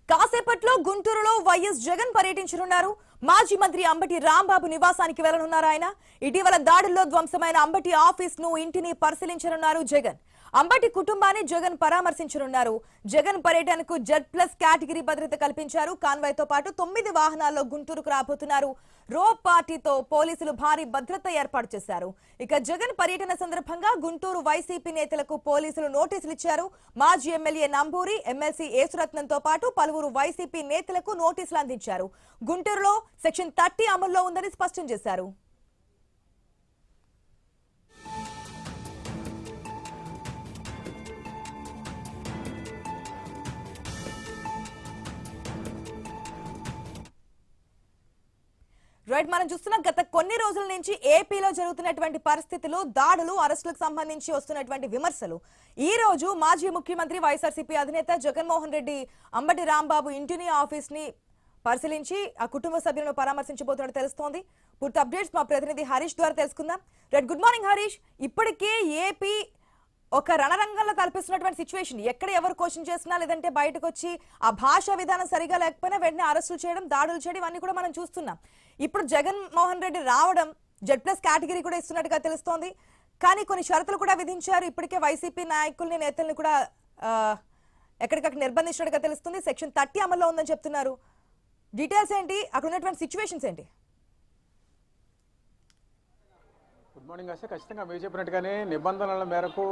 కాసేపట్లో గుంటూరులో వైఎస్ జగన్ పర్యటించనున్నారు. మాజీ మంత్రి అంబటి రాంబాబు నివాసానికి వెళ్లనున్నారు ఆయన. ఇటీవల దాడుల్లో ధ్వంసమైన అంబటి ఆఫీస్ ను ఇంటిని పరిశీలించనున్నారు జగన్. అంబటి కుటుంబాన్ని జగన్ పరామర్శించనున్నారు. జగన్ పర్యటనకు Z+ కేటగిరీ భద్రత కల్పించారు. కాన్వాయ్తో పాటు 9 వాహనాల్లో గుంటూరుకు రాబోతున్నారు. రో పార్టీతో పోలీసులు భారీ భద్రత ఏర్పాటు చేశారు. ఇక జగన్ పర్యటన సందర్భంగా గుంటూరు వైసీపీ నేతలకు పోలీసులు నోటీసులు ఇచ్చారు. మాజీ ఎమ్మెల్యే నంబూరి, ఎమ్మెల్సీ యేసురత్నంతో పాటు పలువురు వైసీపీ నేతలకు నోటీసులు అందించారు. గుంటూరులో సెక్షన్ 30 అమల్లో ఉందని స్పష్టం చేశారు. మనం చూస్తున్న గత కొన్ని రోజుల నుంచి ఏపీలో జరుగుతున్నటువంటి పరిస్థితులు, దాడులు, అరెస్టులకు సంబంధించి వస్తున్నటువంటి విమర్శలు. ఈ రోజు మాజీ ముఖ్యమంత్రి వైఎస్ఆర్సీపీ అధినేత జగన్మోహన్ రెడ్డి అంబటి రాంబాబు ఇంటిని, ఆఫీస్ ని పరిశీలించి ఆ కుటుంబ సభ్యులను పరామర్శించబోతున్నట్టు తెలుస్తోంది. పూర్తి అప్డేట్స్ మా ప్రతినిధి హరీష్ ద్వారా తెలుసుకుందాం. Good morning Harish. ఇప్పటికే ఏపీ ఒక రణరంగంలో కల్పిస్తున్నటువంటి సిచ్యువేషన్, ఎక్కడ ఎవరు క్వశ్చన్ చేసినా లేదంటే బయటకు వచ్చి ఆ భాషా విధానం సరిగా లేకపోయినా వెంటనే అరెస్టులు చేయడం, దాడులు చేయడం ఇవన్నీ కూడా మనం చూస్తున్నాం. ఇప్పుడు జగన్మోహన్ రెడ్డి రావడం Z+ కేటగిరీ కూడా ఇస్తున్నట్టుగా తెలుస్తోంది. కానీ కొన్ని షరతులు కూడా విధించారు. ఇప్పటికే వైసీపీ నాయకుల్ని, నేతల్ని కూడా ఎక్కడికక్కడ నిర్బంధించినట్టుగా తెలుస్తుంది. సెక్షన్ 30 అమల్లో ఉందని చెప్తున్నారు. డీటెయిల్స్ ఏంటి, అక్కడ ఉన్నటువంటి సిచ్యువేషన్స్ ఏంటి? గుడ్ మార్నింగ్ ఆశ. ఖచ్చితంగా మీరు చెప్పినట్టుగానే నిబంధనల మేరకు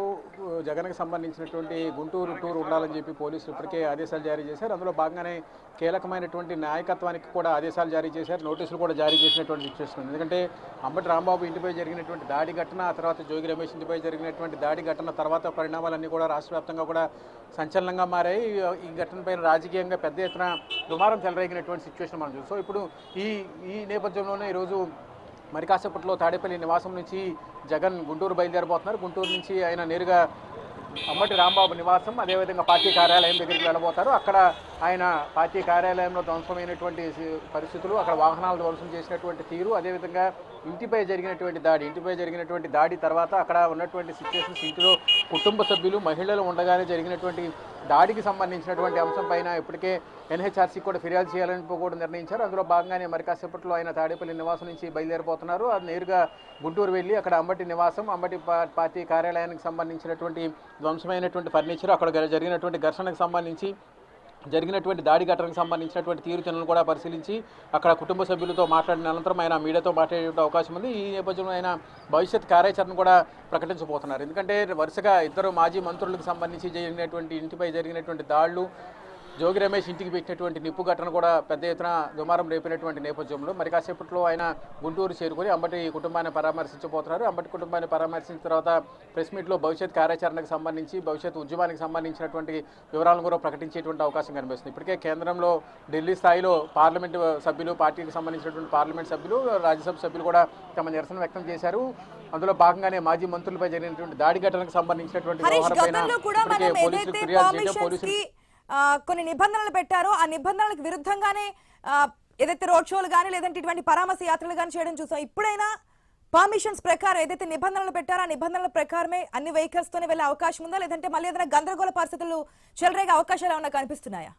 జగన్కి సంబంధించినటువంటి గుంటూరు టూర్ ఉండాలని చెప్పి పోలీసులు ఇప్పటికే ఆదేశాలు జారీ చేశారు. అందులో భాగంగానే కీలకమైనటువంటి నాయకత్వానికి కూడా ఆదేశాలు జారీ చేశారు, నోటీసులు కూడా జారీ చేసినటువంటి సిచ్యువేషన్ ఉంది. ఎందుకంటే అంబటి రాంబాబు ఇంటిపై జరిగినటువంటి దాడి ఘటన, ఆ తర్వాత జోగి రమేష్ ఇంటిపై జరిగినటువంటి దాడి ఘటన తర్వాత పరిణామాలన్నీ కూడా రాష్ట్ర వ్యాప్తంగా కూడా సంచలనంగా మారాయి. ఈ ఘటనపైన రాజకీయంగా పెద్ద ఎత్తున దుమారం చెలరేగినటువంటి సిచ్యువేషన్ మనం చూస్తాం. ఇప్పుడు ఈ నేపథ్యంలోనే ఈరోజు మరి కాసేపట్లో తాడేపల్లి నివాసం నుంచి జగన్ గుంటూరు బయలుదేరబోతున్నారు. గుంటూరు నుంచి ఆయన నేరుగా అంబటి రాంబాబు నివాసం, అదేవిధంగా పార్టీ కార్యాలయం దగ్గరికి వెళ్ళబోతారు. అక్కడ ఆయన పార్టీ కార్యాలయంలో ధ్వంసమైనటువంటి పరిస్థితులు, అక్కడ వాహనాలు ధ్వంసం చేసినటువంటి తీరు, అదేవిధంగా ఇంటిపై జరిగినటువంటి దాడి తర్వాత అక్కడ ఉన్నటువంటి సిచ్యువేషన్స్, ఇంటిలో కుటుంబ సభ్యులు, మహిళలు ఉండగానే జరిగినటువంటి దాడికి సంబంధించినటువంటి అంశం పైన ఇప్పటికే NHRC కూడా ఫిర్యాదు చేయాలని కూడా నిర్ణయించారు. అందులో భాగంగానే మరి కాసేపట్లో ఆయన తాడేపల్లి నివాసం నుంచి బయలుదేరిపోతున్నారు. అది నేరుగా గుంటూరు వెళ్ళి అక్కడ అంబటి నివాసం, అంబటి పార్టీ కార్యాలయానికి సంబంధించినటువంటి ధ్వంసమైనటువంటి ఫర్నిచర్, అక్కడ జరిగినటువంటి ఘర్షణకు సంబంధించి జరిగినటువంటి దాడి ఘటనకు సంబంధించినటువంటి తీరుతెన్నులను కూడా పరిశీలించి అక్కడ కుటుంబ సభ్యులతో మాట్లాడిన అనంతరం ఆయన మీడియాతో మాట్లాడే అవకాశం ఉంది. ఈ నేపథ్యంలో ఆయన భవిష్యత్ కార్యాచరణ కూడా ప్రకటించబోతున్నారు. ఎందుకంటే వరుసగా ఇద్దరు మాజీ మంత్రులకు సంబంధించి ఇంటిపై జరిగినటువంటి దాడులు, జోగి రమేష్ ఇంటికి పెట్టినటువంటి నిప్పు ఘటన కూడా పెద్ద ఎత్తున దుమారం రేపినటువంటి నేపథ్యంలో మరి కాసేపట్లో ఆయన గుంటూరు చేరుకొని అంబటి కుటుంబాన్ని పరామర్శించబోతున్నారు. అంబటి కుటుంబాన్ని పరామర్శించిన తర్వాత ప్రెస్ మీట్లో భవిష్యత్ కార్యాచరణకు సంబంధించి, భవిష్యత్ ఉద్యమానికి సంబంధించినటువంటి వివరాలను కూడా ప్రకటించేటువంటి అవకాశం కనిపిస్తుంది. ఇప్పటికే కేంద్రంలో ఢిల్లీ స్థాయిలో పార్లమెంటు సభ్యులు, పార్టీకి సంబంధించినటువంటి పార్లమెంట్ సభ్యులు, రాజ్యసభ సభ్యులు కూడా తమ నిరసన వ్యక్తం చేశారు. అందులో భాగంగానే మాజీ మంత్రులపై జరిగినటువంటి దాడి ఘటనకు సంబంధించినటువంటి వ్యవహారంపైన పోలీసులు ఫిర్యాదు చేయడం, పోలీసులు కొన్ని నిబంధనలు పెట్టారో ఆ నిబంధనలకు విరుద్ధంగానే ఏదైతే రోడ్ షోలు కానీ లేదంటే ఇటువంటి పరామర్శ యాత్రలు కానీ చేయడం చూసాం. ఇప్పుడైనా పర్మిషన్స్ ప్రకారం ఏదైతే నిబంధనలు పెట్టారో ఆ నిబంధనల ప్రకారమే అన్ని వెహికల్స్ తోనే వెళ్ళే అవకాశం ఉందా, లేదంటే మళ్ళీ ఏదైనా గందరగోళ పరిస్థితులు చెలరేగే అవకాశాలు ఏమైనా కనిపిస్తున్నాయా?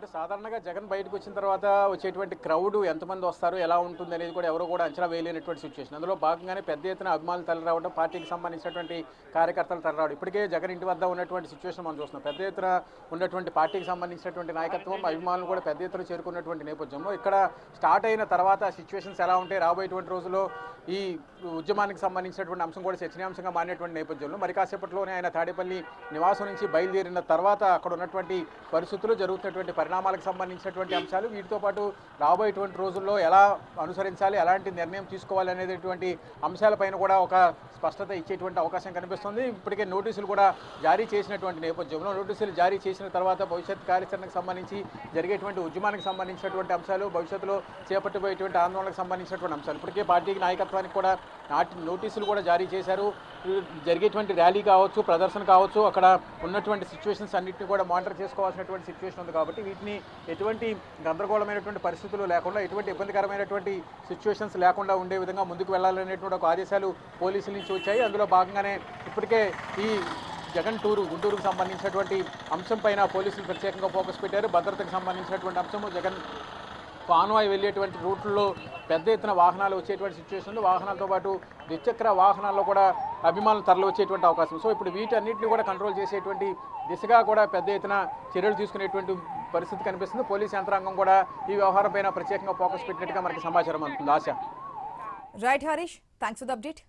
అంటే సాధారణంగా జగన్ బయటకు వచ్చిన తర్వాత వచ్చేటువంటి క్రౌడ్ ఎంతమంది వస్తారు, ఎలా ఉంటుంది అనేది కూడా ఎవరు కూడా అంచనా వేయలేనటువంటి సిచ్యువేషన్. అందులో భాగంగానే పెద్ద ఎత్తున అభిమానులు తరలిరావడం, పార్టీకి సంబంధించినటువంటి కార్యకర్తలు తరలిరావడం. ఇప్పటికే జగన్ ఇంటి వద్ద ఉన్నటువంటి సిచ్యువేషన్ మనం చూస్తున్నాం. పెద్ద ఎత్తున ఉన్నటువంటి పార్టీకి సంబంధించినటువంటి నాయకత్వం, అభిమానులు కూడా పెద్ద ఎత్తున చేరుకున్నటువంటి నేపథ్యంలో ఇక్కడ స్టార్ట్ అయిన తర్వాత సిచ్యువేషన్స్ ఎలా ఉంటాయి, రాబోయేటువంటి రోజుల్లో ఈ ఉద్యమానికి సంబంధించినటువంటి అంశం కూడా చర్చనీయాంశంగా మారినటువంటి నేపథ్యంలో మరి కాసేపట్లోనే ఆయన తాడేపల్లి నివాసం నుంచి బయలుదేరిన తర్వాత అక్కడ ఉన్నటువంటి పరిస్థితులు, జరుగుతున్నటువంటి పరిణామాలకు సంబంధించినటువంటి అంశాలు, వీటితో పాటు రాబోయేటువంటి రోజుల్లో ఎలా అనుసరించాలి, ఎలాంటి నిర్ణయం తీసుకోవాలి అనేటువంటి అంశాలపైన కూడా ఒక స్పష్టత ఇచ్చేటువంటి అవకాశం కనిపిస్తుంది. ఇప్పటికే నోటీసులు కూడా జారీ చేసినటువంటి నేపథ్యంలో నోటీసులు జారీ చేసిన తర్వాత భవిష్యత్ కార్యాచరణకు సంబంధించి జరిగేటువంటి ఉద్యమానికి సంబంధించినటువంటి అంశాలు, భవిష్యత్తులో చేపట్టబోయేటువంటి ఆందోళనకు సంబంధించినటువంటి అంశాలు ఇప్పటికే పార్టీకి నాయకత్వానికి కూడా నోటీసులు కూడా జారీ చేశారు. జరిగేటువంటి ర్యాలీ కావచ్చు, ప్రదర్శన కావచ్చు, అక్కడ ఉన్నటువంటి సిచ్యువేషన్స్ అన్నింటినీ కూడా మానిటర్ చేసుకోవాల్సినటువంటి సిచ్యువేషన్ ఉంది. కాబట్టి వీటిని ఎటువంటి గందరగోళమైనటువంటి పరిస్థితులు లేకుండా, ఎటువంటి ఇబ్బందికరమైనటువంటి సిచ్యువేషన్స్ లేకుండా ఉండే విధంగా ముందుకు వెళ్ళాలనేటువంటి ఒక ఆదేశాలు పోలీసుల నుంచి వచ్చాయి. అందులో భాగంగానే ఇప్పటికే ఈ జగన్ టూరు గుంటూరుకు సంబంధించినటువంటి అంశం పైన పోలీసులు ప్రత్యేకంగా ఫోకస్ పెట్టారు. భద్రతకు సంబంధించినటువంటి అంశము జగన్ కాన్వాయ్ వెళ్ళేటువంటి రూట్లలో పెద్ద ఎత్తున వాహనాలు వచ్చేటువంటి సిచ్యువేషన్లు, వాహనాలతో పాటు ద్విచక్ర వాహనాల్లో కూడా అభిమానులు తరలి వచ్చేటువంటి అవకాశం. సో ఇప్పుడు వీటన్నిటిని కూడా కంట్రోల్ చేసేటువంటి దిశగా కూడా పెద్ద ఎత్తున చర్యలు తీసుకునేటువంటి పరిస్థితి కనిపిస్తుంది. పోలీస్ యంత్రాంగం కూడా ఈ వ్యవహారం పైన ప్రత్యేకంగా ఫోకస్ పెట్టినట్టుగా మనకి సమాచారం అందుతుంది. ఆశ. Right Harish, thanks for the update.